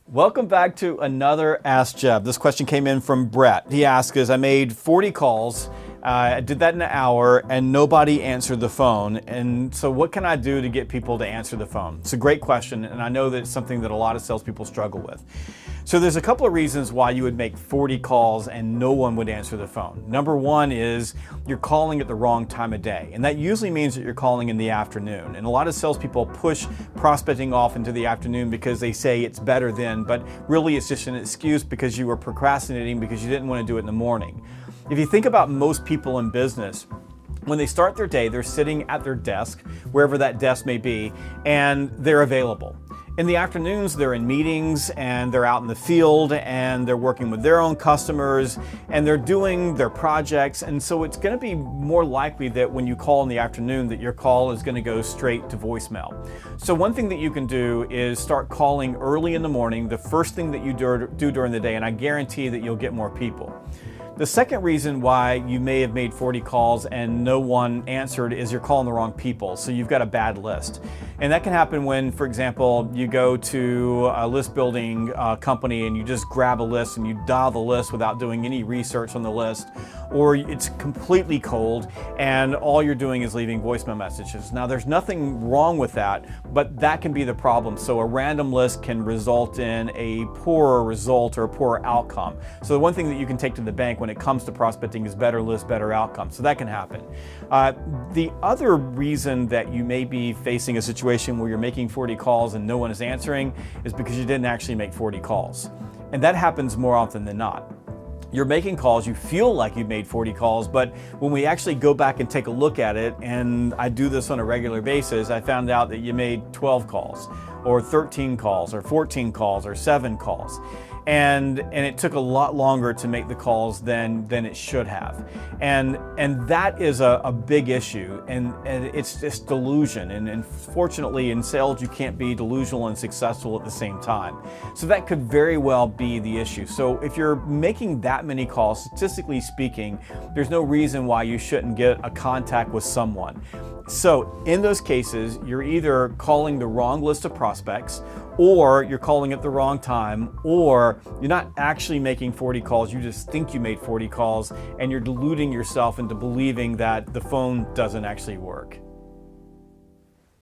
Welcome back to another Ask Jeb. This question came in from Brett. He asks, I made 40 calls, I did that in an hour, and nobody answered the phone. And so what can I do to get people to answer the phone? It's a great question, and I know that it's something that a lot of salespeople struggle with. So there's a couple of reasons why you would make 40 calls and no one would answer the phone. Number one is you're calling at the wrong time of day. And that usually means that you're calling in the afternoon. And a lot of salespeople push prospecting off into the afternoon because they say it's better then, but really it's just an excuse because you were procrastinating because you didn't want to do it in the morning. If you think about most people in business, when they start their day, they're sitting at their desk, wherever that desk may be, and they're available. In the afternoons, they're in meetings and they're out in the field and they're working with their own customers and they're doing their projects. And so it's going to be more likely that when you call in the afternoon that your call is going to go straight to voicemail. So one thing that you can do is start calling early in the morning, the first thing that you do during the day, and I guarantee that you'll get more people. The second reason why you may have made 40 calls and no one answered is you're calling the wrong people. So you've got a bad list. And that can happen when, for example, you go to a list building company and you just grab a list and you dial the list without doing any research on the list, or it's completely cold and all you're doing is leaving voicemail messages. Now there's nothing wrong with that, but that can be the problem. So a random list can result in a poorer result or a poorer outcome. So the one thing that you can take to the bank when it comes to prospecting is better list, better outcome. So that can happen. The other reason that you may be facing a situation where you're making 40 calls and no one is answering is because you didn't actually make 40 calls. And that happens more often than not. You're making calls, you feel like you've made 40 calls, but when we actually go back and take a look at it, and I do this on a regular basis, I found out that you made 12 calls, or 13 calls, or 14 calls, or 7 calls. And it took a lot longer to make the calls than it should have. And that is a big issue, and it's just delusion. And fortunately in sales you can't be delusional and successful at the same time. So that could very well be the issue. So if you're making that many calls, statistically speaking, there's no reason why you shouldn't get a contact with someone. So in those cases, you're either calling the wrong list of prospects, or you're calling at the wrong time, or you're not actually making 40 calls, you just think you made 40 calls, and you're deluding yourself into believing that the phone doesn't actually work.